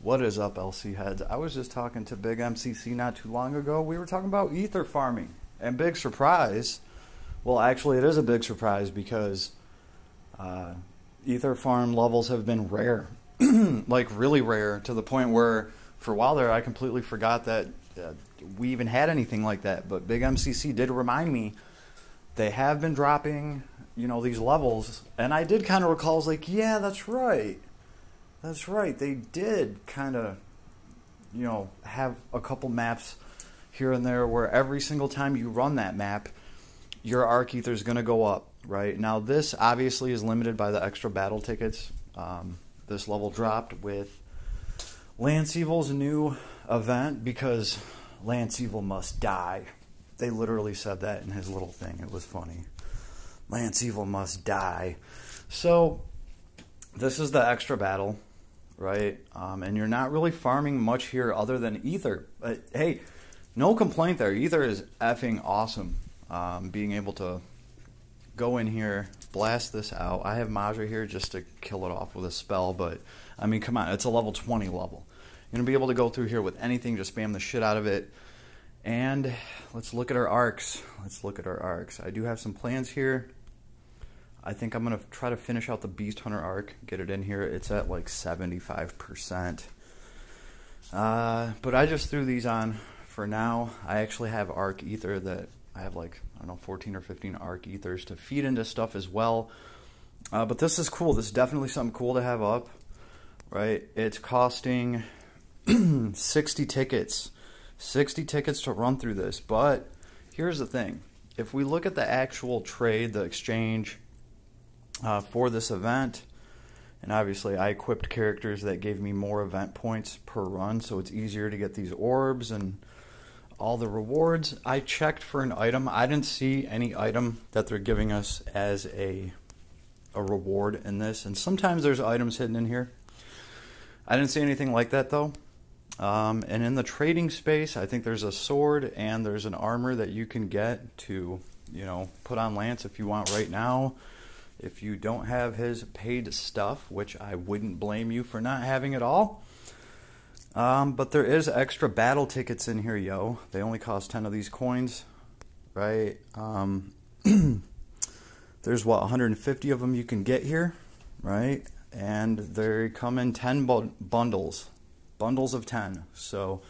What is up, LC heads? I was just talking to Big MCC not too long ago. We were talking about ether farming. And big surprise, well, actually, it is a big surprise because ether farm levels have been rare. Like, really rare, to the point where, for a while there, I completely forgot that we even had anything like that. But Big MCC did remind me they have been dropping, you know, these levels. And I did kind of recall, I was like, yeah, that's right. That's right. They did kind of, you know, have a couple maps here and there where every single time you run that map, your Arc Ether is going to go up, right? Now, this obviously is limited by the extra battle tickets. This level dropped with Lance Evil's new event because Lance Evil must die. They literally said that in his little thing. It was funny. Lance Evil must die. So, this is the extra battle, right? And you're not really farming much here other than Ether. But hey, no complaint there. Ether is effing awesome. Being able to go in here, blast this out. I have Maja here just to kill it off with a spell, but I mean, come on, it's a level 20 level. You're going to be able to go through here with anything, just spam the shit out of it. And let's look at our arcs. Let's look at our arcs. I do have some plans here. I think I'm going to try to finish out the Beast Hunter arc, get it in here. It's at like 75%. But I just threw these on for now. I actually have Arc Ether that I have like, I don't know, 14 or 15 Arc Ethers to feed into stuff as well. But this is cool. This is definitely something cool to have up, right? It's costing 60 tickets. 60 tickets to run through this. But here's the thing. If we look at the actual trade, the exchange for this event, and obviously I equipped characters that gave me more event points per run, so it's easier to get these orbs and all the rewards. I checked for an item. I didn't see any item that they're giving us as a reward in this, and sometimes there's items hidden in here. I didn't see anything like that though. And in the trading space, I think there's a sword and there's an armor that you can get to, you know, put on Lance if you want right now. If you don't have his paid stuff, which I wouldn't blame you for not having it all. But there is extra battle tickets in here, yo. They only cost 10 of these coins, right? There's, what, 150 of them you can get here, right? And they come in 10 bundles. Bundles of 10. So,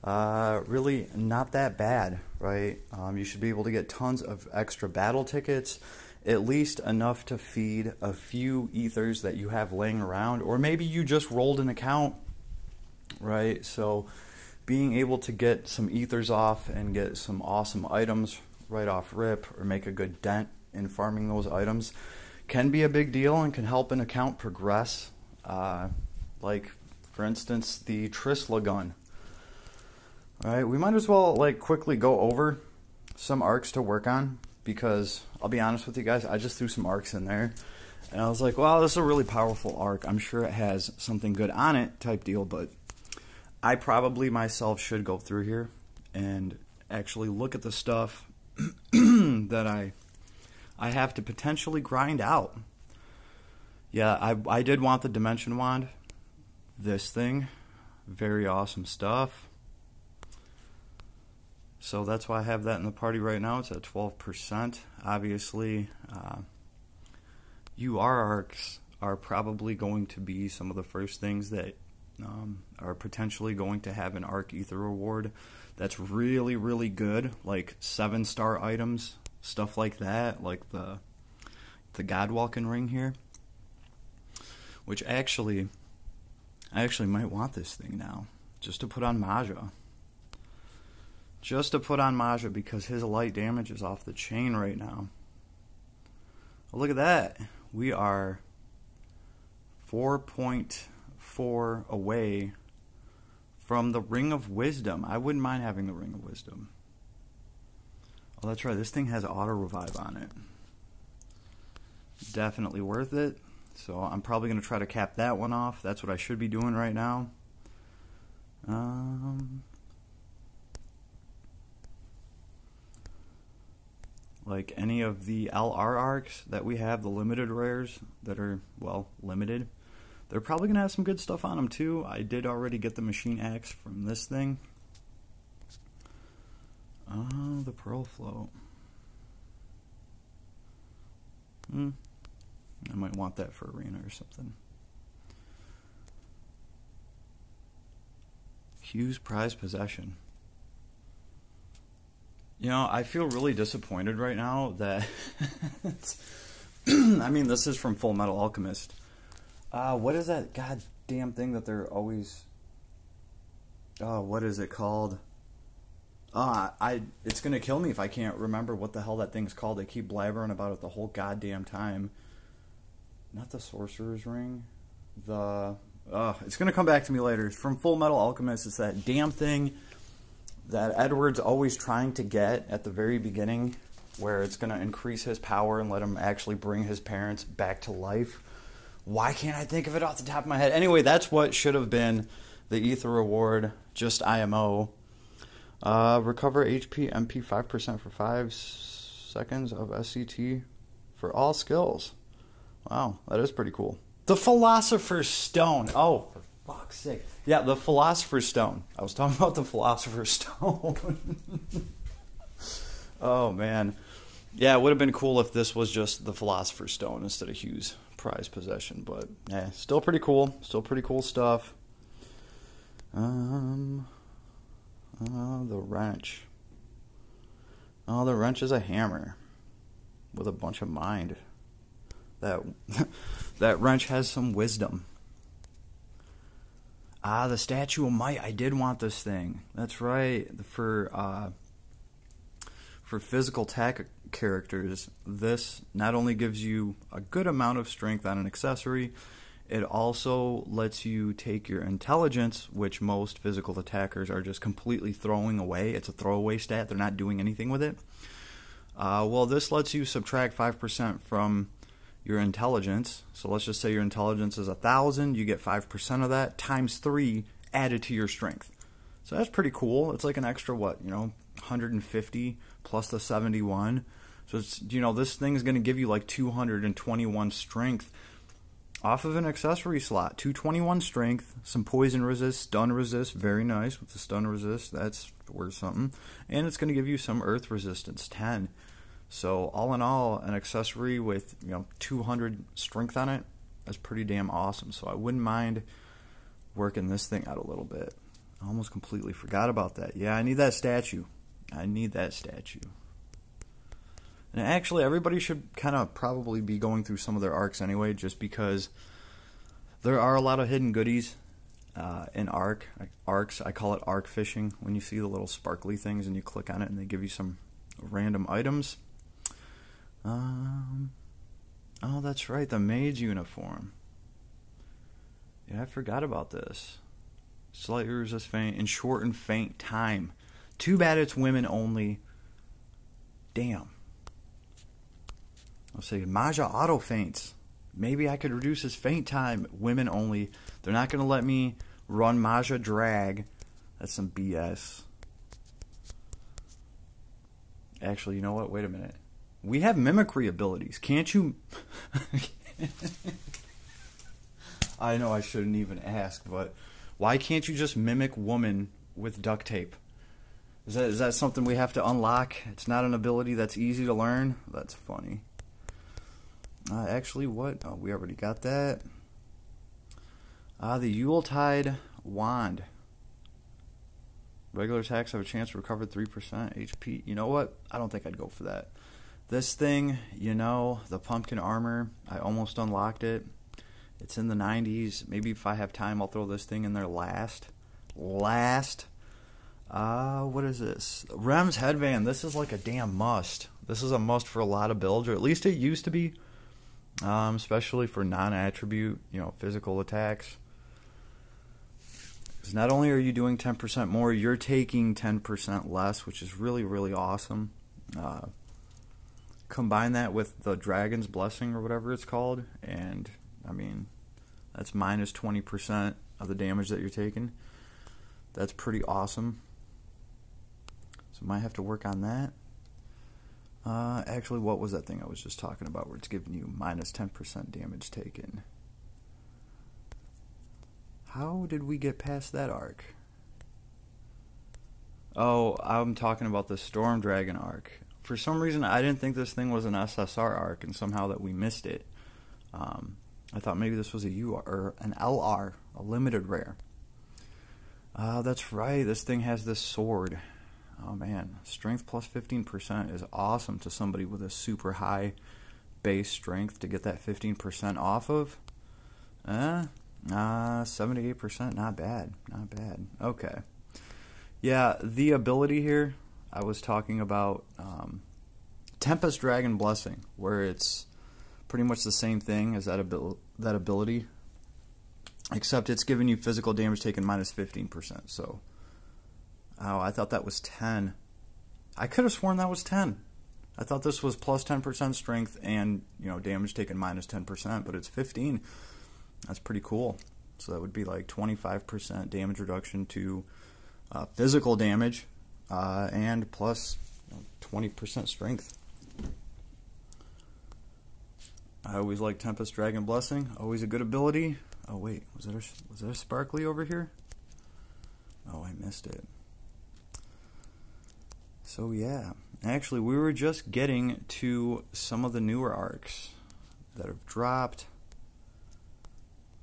really not that bad, right? You should be able to get tons of extra battle tickets. At least enough to feed a few ethers that you have laying around, or maybe you just rolled an account, right? So being able to get some ethers off and get some awesome items right off rip, or make a good dent in farming those items, can be a big deal and can help an account progress. Like, for instance, the Trisla gun. All right, we might as well like quickly go over some arcs to work on, because I'll be honest with you guys, I just threw some arcs in there and I was like, wow, this is a really powerful arc. I'm sure it has something good on it type deal, but I probably myself should go through here and actually look at the stuff that I have to potentially grind out. Yeah, I did want the Dimension Wand. This thing, very awesome stuff. So that's why I have that in the party right now. It's at 12%. Obviously, UR arcs are probably going to be some of the first things that are potentially going to have an Arc Ether reward that's really, really good, like 7-star items, stuff like that, like the Godwalking ring here, which I actually might want this thing now, just to put on Maja. Just to put on Maja, because his light damage is off the chain right now. Oh, look at that. We are 4.4 away from the Ring of Wisdom. I wouldn't mind having the Ring of Wisdom. Oh, that's right. This thing has auto revive on it. Definitely worth it. So I'm probably going to try to cap that one off. That's what I should be doing right now. Like any of the LR arcs that we have, the limited rares that are, well, limited, They're probably going to have some good stuff on them too. I did already get the machine axe from this thing. Oh, the Pearl Float. I might want that for arena or something. Hugh's prized possession. You know, I feel really disappointed right now that... I mean, this is from Full Metal Alchemist. What is that goddamn thing that they're always... what is it called? It's gonna kill me if I can't remember what the hell that thing's called. They keep blabbering about it the whole goddamn time. Not the Sorcerer's Ring. It's gonna come back to me later. It's from Full Metal Alchemist. It's that damn thing that Edward's always trying to get at the very beginning, where it's gonna increase his power and let him actually bring his parents back to life. Why can't I think of it off the top of my head? Anyway, that's what should have been the Ether reward, just IMO. Recover HP MP 5% for 5 seconds of SCT for all skills. Wow, that is pretty cool. The Philosopher's Stone. Oh, for fuck's sake. Yeah, the Philosopher's Stone. I was talking about the Philosopher's Stone. Oh, man. Yeah, it would have been cool if this was just the Philosopher's Stone instead of Hugh's prized possession. But, yeah, still pretty cool. Still pretty cool stuff. The wrench. Oh, the wrench is a hammer with a bunch of mind. That wrench has some wisdom. The Statue of Might. I did want this thing. That's right. For physical attack characters, this not only gives you a good amount of strength on an accessory, it also lets you take your intelligence, which most physical attackers are just completely throwing away. It's a throwaway stat. They're not doing anything with it. Well, this lets you subtract 5% from your intelligence. So let's just say your intelligence is 1,000. You get 5% of that times 3 added to your strength. So that's pretty cool. It's like an extra, 150 plus the 71. So it's, this thing's going to give you like 221 strength off of an accessory slot. 221 strength, some poison resist, stun resist, very nice with the stun resist. That's worth something. And it's going to give you some earth resistance, 10. So all in all, an accessory with 200 strength on it, that's pretty damn awesome. So I wouldn't mind working this thing out a little bit. I almost completely forgot about that. Yeah, I need that statue. I need that statue. And actually, everybody should kind of probably be going through some of their arcs anyway, just because there are a lot of hidden goodies in arcs. I call it arc fishing, when you see the little sparkly things and you click on it and they give you some random items. Oh, that's right, the mage uniform. Yeah, I forgot about this. Slightly resist faint and shorten faint time. Too bad it's women only. Damn. I'll say Maja auto faints. Maybe I could reduce his faint time. Women only. They're not going to let me run Maja drag. That's some BS. Actually, you know what? Wait a minute. We have mimicry abilities. Can't you... I know I shouldn't even ask, but why can't you just mimic woman with duct tape? Is that something we have to unlock? It's not an ability that's easy to learn? That's funny. Actually, what? Oh, we already got that. The Yuletide Wand. Regular attacks have a chance to recover 3% HP. You know what? I don't think I'd go for that. This thing, the pumpkin armor, I almost unlocked it. It's in the 90s. Maybe if I have time, I'll throw this thing in there last. What is this? Rem's Headband. This is like a damn must. This is a must for a lot of builds, or at least it used to be. Especially for non-attribute, physical attacks. Because not only are you doing 10% more, you're taking 10% less, which is really, really awesome. Combine that with the Dragon's Blessing or whatever it's called, and, that's minus 20% of the damage that you're taking. That's pretty awesome. So might have to work on that. Actually, what was that thing I was just talking about where it's giving you minus 10% damage taken? How did we get past that arc? Oh, I'm talking about the Storm Dragon arc. For some reason, I didn't think this thing was an SSR arc, and somehow that we missed it. I thought maybe this was a UR, or an LR, a limited rare. That's right, this thing has this sword. Oh man, strength plus 15% is awesome to somebody with a super high base strength to get that 15% off of. 78%, not bad, not bad. Okay. Yeah, the ability here, I was talking about Tempest Dragon Blessing, where it's pretty much the same thing as that ability, except it's giving you physical damage taken minus 15%. So, oh, I thought that was 10. I could have sworn that was 10. I thought this was plus 10% strength and, you know, damage taken minus 10%, but it's 15. That's pretty cool. So that would be like 25% damage reduction to physical damage and plus 20% strength. I always like Tempest Dragon Blessing. Always a good ability. Oh wait, was that a sparkly over here? Oh, I missed it. So yeah, actually we were just getting to some of the newer arcs that have dropped.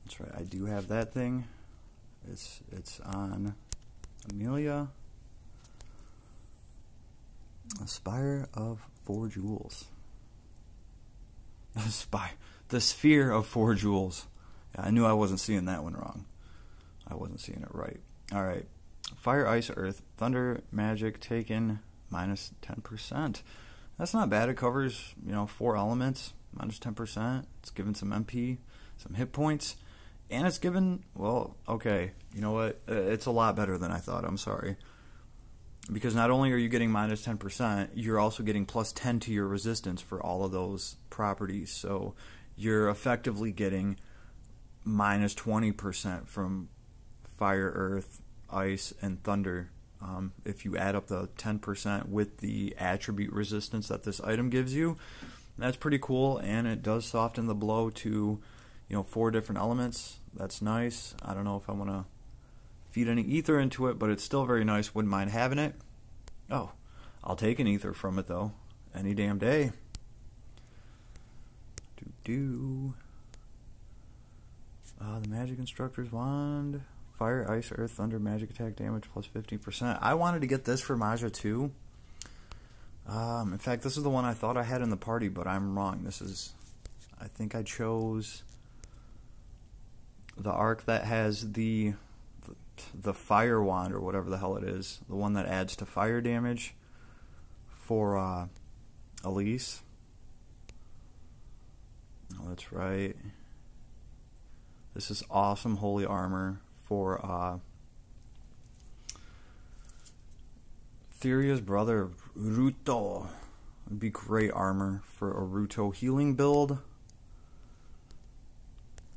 That's right, I do have that thing. It's on Amelia. A Spire of 4 Jewels. The Sphere of 4 Jewels. Yeah, I knew I wasn't seeing that one wrong. I wasn't seeing it right. Alright. Fire, Ice, Earth, Thunder, Magic taken minus 10%. That's not bad. It covers, 4 elements, minus 10%. It's given some MP, some hit points. And it's given, well, okay, you know what? It's a lot better than I thought. I'm sorry. Because not only are you getting minus 10%, you're also getting plus 10 to your resistance for all of those properties. So you're effectively getting minus 20% from Fire, Earth, Ice, and Thunder. If you add up the 10% with the attribute resistance that this item gives you, that's pretty cool. And it does soften the blow to, 4 different elements. That's nice. I don't know if I want to feed any ether into it, but it's still very nice. Wouldn't mind having it. Oh, I'll take an ether from it though, any damn day. The Magic Instructor's Wand, Fire, Ice, Earth, Thunder, Magic Attack Damage plus 15%. I wanted to get this for Maja too. In fact, this is the one I thought I had in the party, but I'm wrong. I think I chose the arc that has the Fire Wand, or whatever the hell it is, the one that adds to fire damage for Elise. Oh, that's right. This is awesome holy armor for Theria's brother Ruto. It'd be great armor for a Ruto healing build.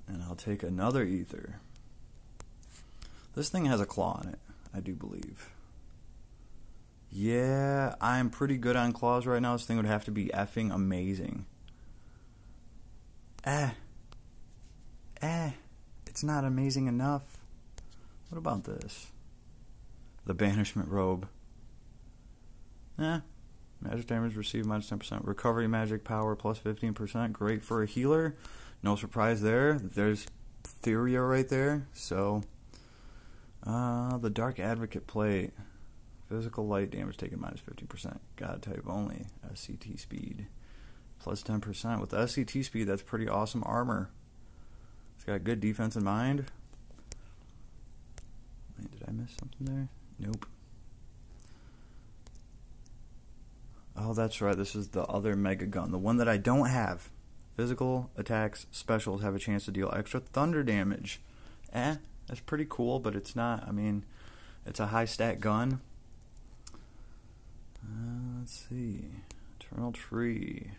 And I'll take another ether. This thing has a claw on it, I do believe. Yeah, I'm pretty good on claws right now. This thing would have to be effing amazing. It's not amazing enough. What about this? The Banishment Robe. Magic damage received minus 10%. Recovery magic power plus 15%. Great for a healer. No surprise there. There's Theria right there. So, the Dark Advocate plate. Physical light damage taken minus 15%. God type only. SCT speed. Plus 10%. With the SCT speed, that's pretty awesome armor. It's got good defense in mind. Wait, did I miss something there? Nope. Oh, that's right. This is the other Mega Gun. The one that I don't have. Physical attacks, specials have a chance to deal extra thunder damage. That's pretty cool, but it's not, it's a high stat gun. Let's see. Eternal Tree.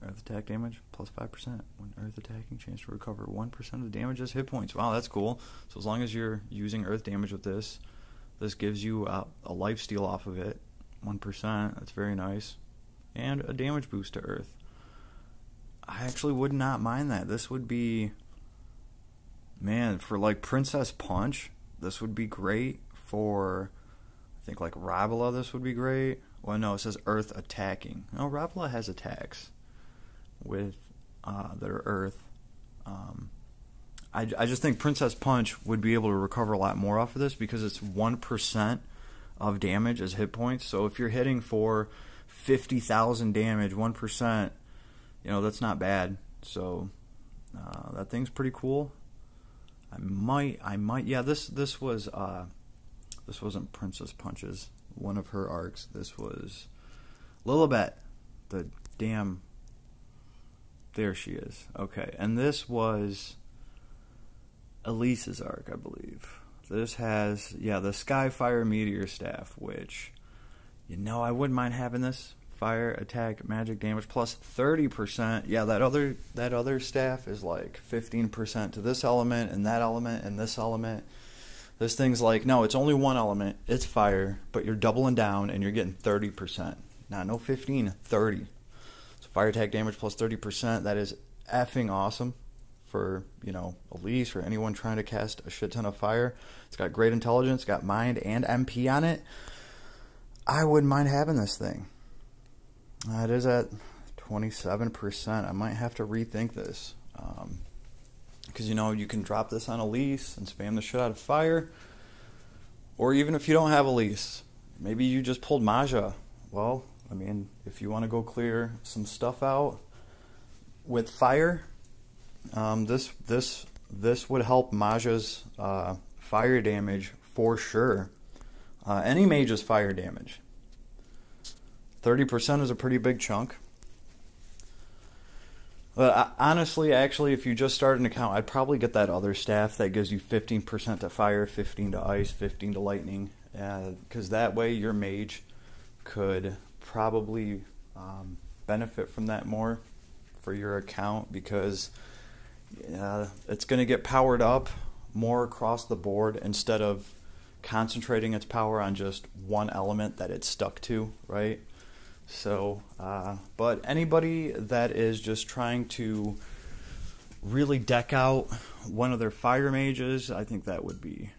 Earth attack damage plus 5%. When earth attacking, chance to recover 1% of the damage as hit points. Wow, that's cool. So as long as you're using earth damage with this gives you a lifesteal off of it. 1%. That's very nice. And a damage boost to earth. I actually would not mind that. This would be Man, for like Princess Punch, this would be great. For, I think like Rabala, this would be great. Well, no, it says Earth attacking. No, Rabala has attacks with that are Earth. I just think Princess Punch would be able to recover a lot more off of this because it's 1% of damage as hit points. So if you're hitting for 50,000 damage, 1%, you know, that's not bad. So that thing's pretty cool. I might, yeah, this wasn't Princess Punch's, one of her arcs. This was Lilibet, the damn, there she is. Okay, and this was Elise's arc, I believe. This has, yeah, the Skyfire Meteor Staff, which, you know, I wouldn't mind having this. Fire, attack, magic damage plus 30%. Yeah, that other staff is like 15% to this element and that element and this element. This thing's like, no, it's only one element. It's fire, but you're doubling down and you're getting 30%. Nah, no 15, 30. So fire attack damage plus 30%. That is effing awesome for, you know, Elise or anyone trying to cast a shit ton of fire. It's got great intelligence, got mind and MP on it. I wouldn't mind having this thing. It is at 27%. I might have to rethink this. Because, you know, you can drop this on Elise and spam the shit out of fire. Or even if you don't have Elise, maybe you just pulled Maja. Well, I mean, if you want to go clear some stuff out with fire, this would help Maja's fire damage for sure. Any mage's fire damage. 30% is a pretty big chunk. But honestly, actually, if you just started an account, I'd probably get that other staff that gives you 15% to fire, 15 to ice, 15 to lightning. Because that way your mage could probably benefit from that more for your account, because it's going to get powered up more across the board instead of concentrating its power on just one element that it's stuck to, right? So, but anybody that is just trying to really deck out one of their fire mages, I think that would be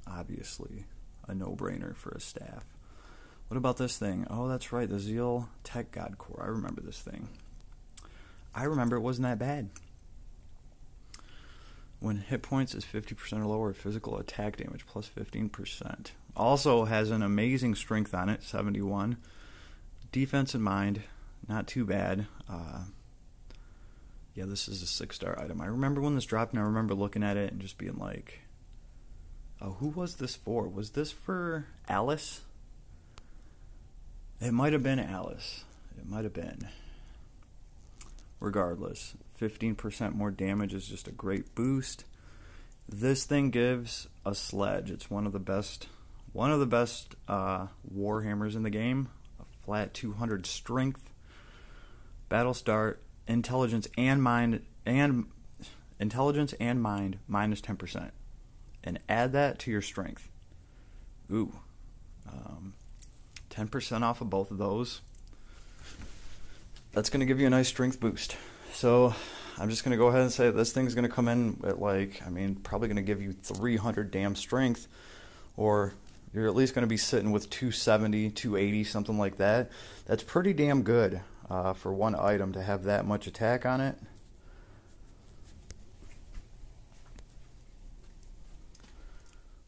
obviously a no-brainer for a staff. What about this thing? Oh, that's right, the Zeal Tech God Core. I remember this thing. I remember it wasn't that bad. When hit points is 50% or lower, physical attack damage plus 15%. Also has an amazing strength on it, 71. Defense and mind, not too bad. Yeah, this is a 6-star item. I remember when this dropped, and I remember looking at it and just being like, oh, who was this for? Was this for Alice? It might have been Alice. It might have been. Regardless, 15% more damage is just a great boost. This thing gives a sledge. It's one of the best Warhammers in the game. Flat 200 strength, battle start, intelligence and mind minus 10%, and add that to your strength. Ooh, 10% off of both of those. That's going to give you a nice strength boost. So I'm just going to go ahead and say this thing's going to come in at, like, I mean, probably going to give you 300 damn strength, or you're at least going to be sitting with 270, 280, something like that. That's pretty damn good for one item to have that much attack on it.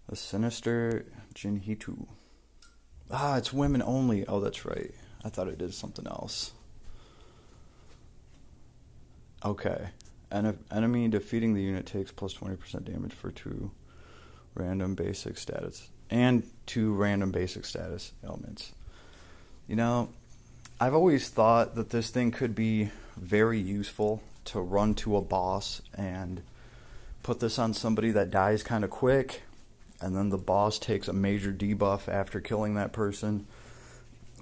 The Sinister Jinhitu. Ah, it's women only. Oh, that's right. I thought it did something else. Okay. Enemy defeating the unit takes plus 20% damage for 2 random basic status. And 2 random basic status elements. You know, I've always thought that this thing could be very useful to run to a boss and put this on somebody that dies kind of quick, and then the boss takes a major debuff after killing that person,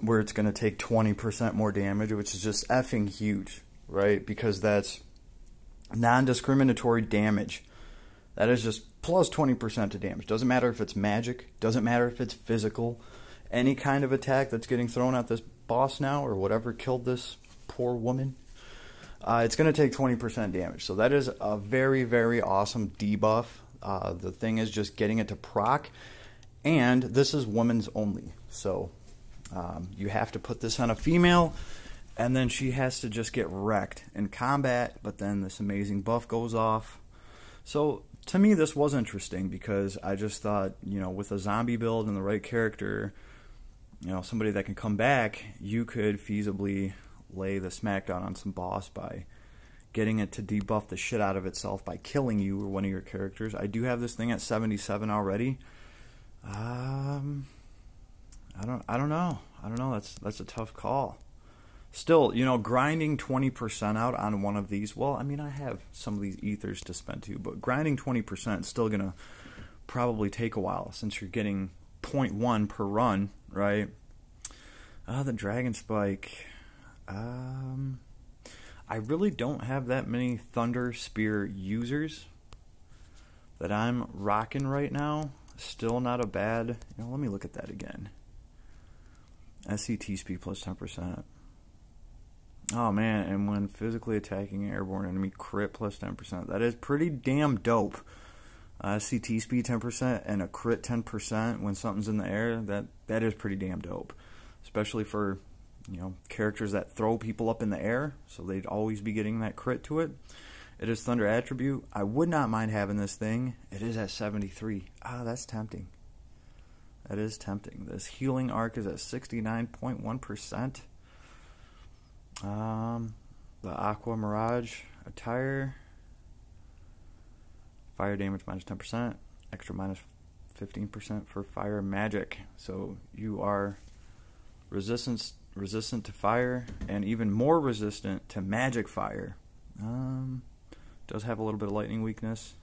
where it's going to take 20% more damage, which is just effing huge, right? Because that's non-discriminatory damage. That is just plus 20% to damage. Doesn't matter if it's magic. Doesn't matter if it's physical. Any kind of attack that's getting thrown at this boss now, or whatever killed this poor woman, it's going to take 20% damage. So that is a very, very awesome debuff. The thing is just getting it to proc. And this is women's only. So you have to put this on a female, and then she has to just get wrecked in combat, but then this amazing buff goes off. So to me, this was interesting because I just thought, you know, with a zombie build and the right character, you know, somebody that can come back, you could feasibly lay the smackdown on some boss by getting it to debuff the shit out of itself by killing you or one of your characters. I do have this thing at 77 already. I don't know. That's a tough call. Still, you know, grinding 20% out on one of these, well, I mean, I have some of these ethers to spend too, but grinding 20% is still going to probably take a while since you're getting 0.1 per run, right? The Dragon Spike. I really don't have that many Thunder Spear users that I'm rocking right now. Still not a bad, you know, let me look at that again. SCT speed plus 10%. Oh man, and when physically attacking an airborne enemy, crit plus 10%. That is pretty damn dope. SCT speed 10% and a crit 10% when something's in the air, that is pretty damn dope. Especially for, you know, characters that throw people up in the air, so they'd always be getting that crit to it. It is Thunder attribute. I would not mind having this thing. It is at 73. That's tempting. That is tempting. This healing arc is at 69.1%. The Aqua Mirage attire. Fire damage minus 10%. Extra minus 15% for fire magic. So you are resistant to fire and even more resistant to magic fire. Does have a little bit of lightning weakness.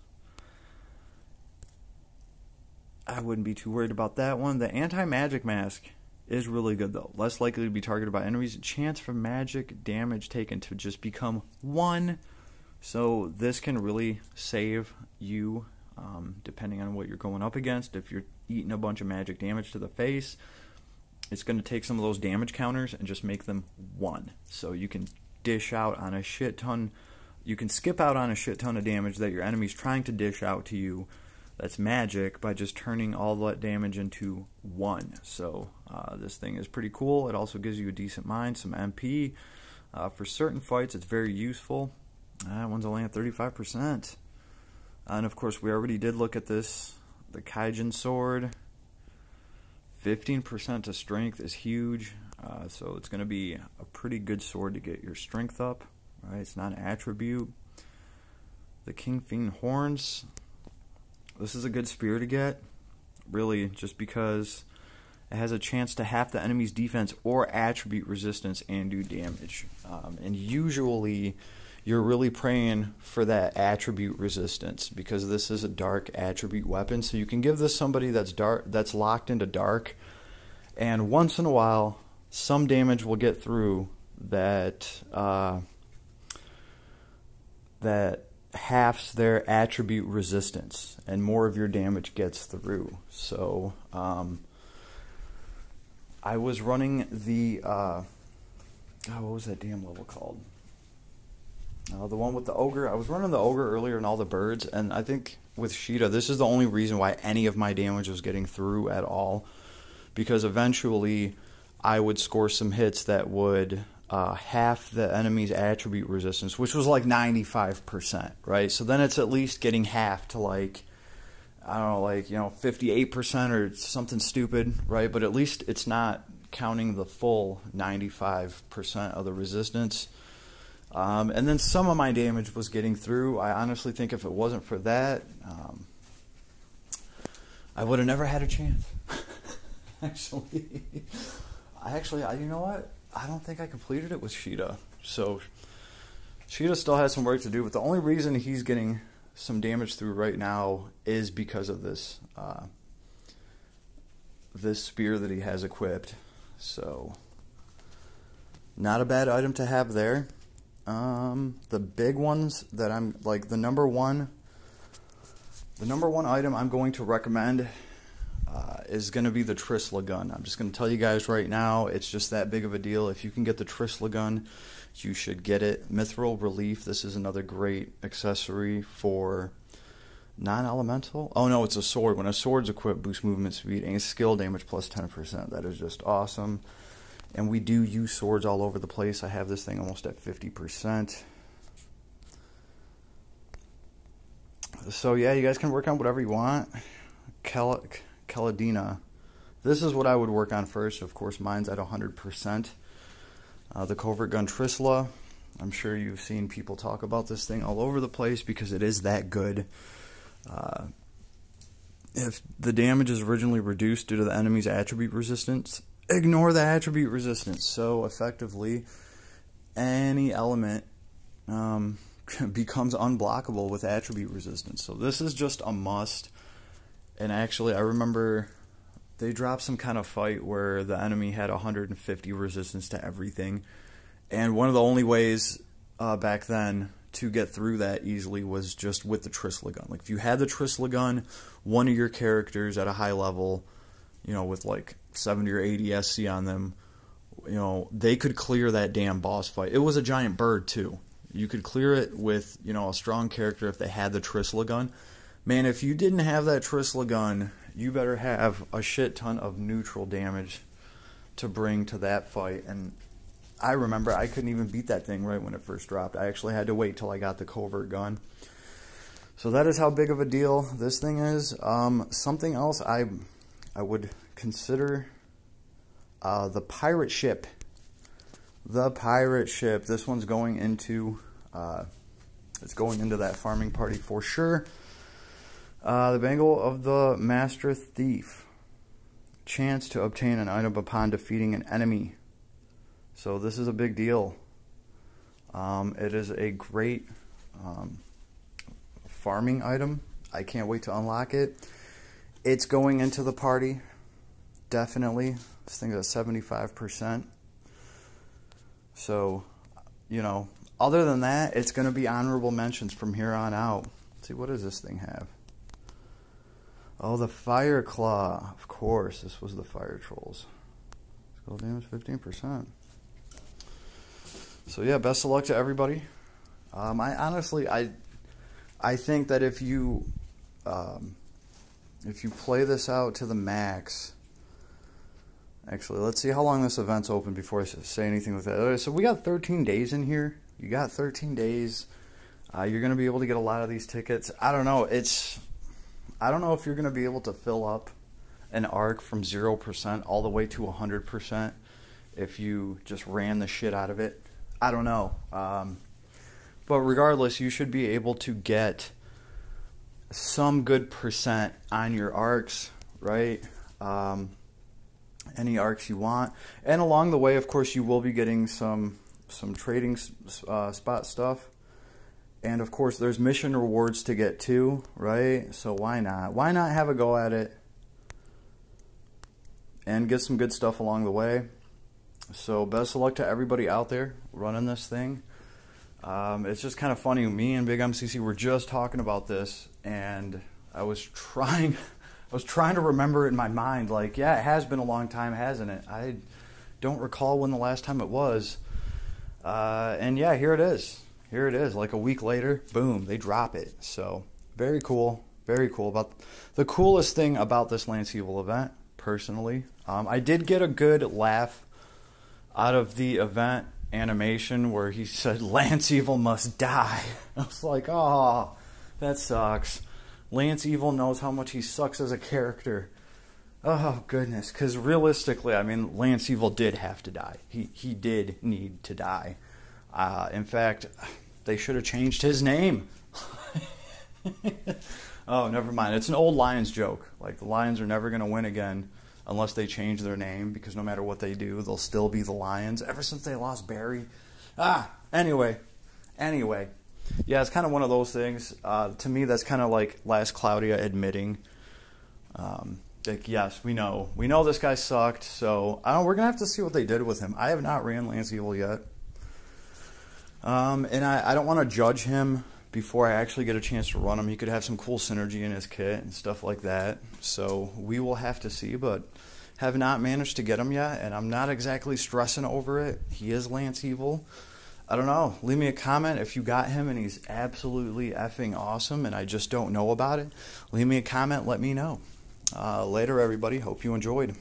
I wouldn't be too worried about that one. The anti-magic mask is really good though. Less likely to be targeted by enemies. Chance for magic damage taken to just become 1. So this can really save you depending on what you're going up against. If you're eating a bunch of magic damage to the face, it's going to take some of those damage counters and just make them 1. So you can dish out on a shit ton. You can skip out on a shit ton of damage that your enemy's trying to dish out to you. That's magic by just turning all that damage into 1. So this thing is pretty cool. It also gives you a decent mind, some MP. For certain fights, it's very useful. That one's only at 35%. And of course, we already did look at this. The Kaijan Sword. 15% to strength is huge. So it's going to be a pretty good sword to get your strength up. Right? It's not an attribute. The King Fiend Horns. This is a good spear to get, really, just because it has a chance to half the enemy's defense or attribute resistance and do damage. And usually, you're really praying for that attribute resistance because this is a dark attribute weapon. So you can give this somebody that's dark, that's locked into dark, and once in a while, some damage will get through that that halves their attribute resistance and more of your damage gets through. So I was running the what was that damn level called? The one with the ogre. I was running the ogre earlier and all the birds, and I think with Sheeta, this is the only reason why any of my damage was getting through at all, because eventually I would score some hits that would half the enemy's attribute resistance, which was like 95%, right? So then it's at least getting half to like, I don't know, like, you know, 58% or something stupid, right? But at least it's not counting the full 95% of the resistance. And then some of my damage was getting through. I honestly think if it wasn't for that, I would have never had a chance. Actually, you know what? I don't think I completed it with Sheeta. So Sheeta still has some work to do, but the only reason he's getting some damage through right now is because of this this spear that he has equipped. So not a bad item to have there. The big ones that I'm like the number one item I'm going to recommend is going to be the Trisla gun. I'm just going to tell you guys right now, it's just that big of a deal. If you can get the Trisla gun, you should get it. Mithril Relief, this is another great accessory for non-elemental. Oh no, it's a sword. When a sword's equipped, boost movement speed and skill damage plus 10%. That is just awesome. And we do use swords all over the place. I have this thing almost at 50%. So yeah, you guys can work on whatever you want. Caladina. This is what I would work on first. Of course, mine's at 100%. The Covert Gun Trisla. I'm sure you've seen people talk about this thing all over the place because it is that good. If the damage is originally reduced due to the enemy's attribute resistance, ignore the attribute resistance. So effectively, any element becomes unblockable with attribute resistance. So this is just a must. And actually, I remember they dropped some kind of fight where the enemy had 150 resistance to everything. And one of the only ways back then to get through that easily was just with the Trisla gun. Like if you had the Trisla gun, one of your characters at a high level, you know, with like 70 or 80 SC on them, you know, they could clear that damn boss fight. It was a giant bird too. You could clear it with, you know, a strong character if they had the Trisla gun. Man, if you didn't have that Trisla gun, you better have a shit ton of neutral damage to bring to that fight. And I remember I couldn't even beat that thing right when it first dropped. I actually had to wait till I got the Covert Gun. So that is how big of a deal this thing is. Something else I would consider the pirate ship. The pirate ship. This one's going into it's going into that farming party for sure. The Bangle of the Master Thief. Chance to obtain an item upon defeating an enemy. So this is a big deal. It is a great farming item. I can't wait to unlock it. It's going into the party. Definitely. This thing is at 75%. So, you know, other than that, it's going to be honorable mentions from here on out. Let's see, what does this thing have? Oh, the Fire Claw. Of course, this was the Fire Trolls. Skill damage 15%. So yeah, best of luck to everybody. I honestly, I think that if you play this out to the max. Actually, let's see how long this event's open before I say anything with that. Okay, so we got 13 days in here. You got 13 days. You're going to be able to get a lot of these tickets. I don't know. I don't know if you're going to be able to fill up an arc from 0% all the way to 100% if you just ran the shit out of it. I don't know. But regardless, you should be able to get some good percent on your arcs, right? Any arcs you want. And along the way, of course, you will be getting some trading spot stuff. And of course, there's mission rewards to get too, right? So why not? Why not have a go at it and get some good stuff along the way? So best of luck to everybody out there running this thing. It's just kind of funny. Me and Big MCC were just talking about this, and I was trying to remember it in my mind. Like, yeah, it has been a long time, hasn't it? I don't recall when the last time it was. And yeah, here it is. Here it is. Like a week later, boom, they drop it. So very cool. Very cool. About the coolest thing about this Lance Evil event, personally, I did get a good laugh out of the event animation where he said Lance Evil must die. I was like, oh, that sucks. Lance Evil knows how much he sucks as a character. Oh, goodness. Because realistically, I mean, Lance Evil did have to die. He did need to die. In fact, they should have changed his name. Oh, never mind. It's an old Lions joke. Like, the Lions are never going to win again unless they change their name, because no matter what they do, they'll still be the Lions ever since they lost Barry. Anyway. Yeah, it's kind of one of those things. To me, that's kind of like Last Cloudia admitting, like, yes, we know this guy sucked, so we're going to have to see what they did with him. I have not ran Lance Evil yet. And I don't want to judge him before I actually get a chance to run him. He could have some cool synergy in his kit and stuff like that. So we will have to see, but have not managed to get him yet, and I'm not exactly stressing over it. He is Lance Evil. I don't know. Leave me a comment if you got him and he's absolutely effing awesome and I just don't know about it. Leave me a comment. Let me know. Later, everybody. Hope you enjoyed.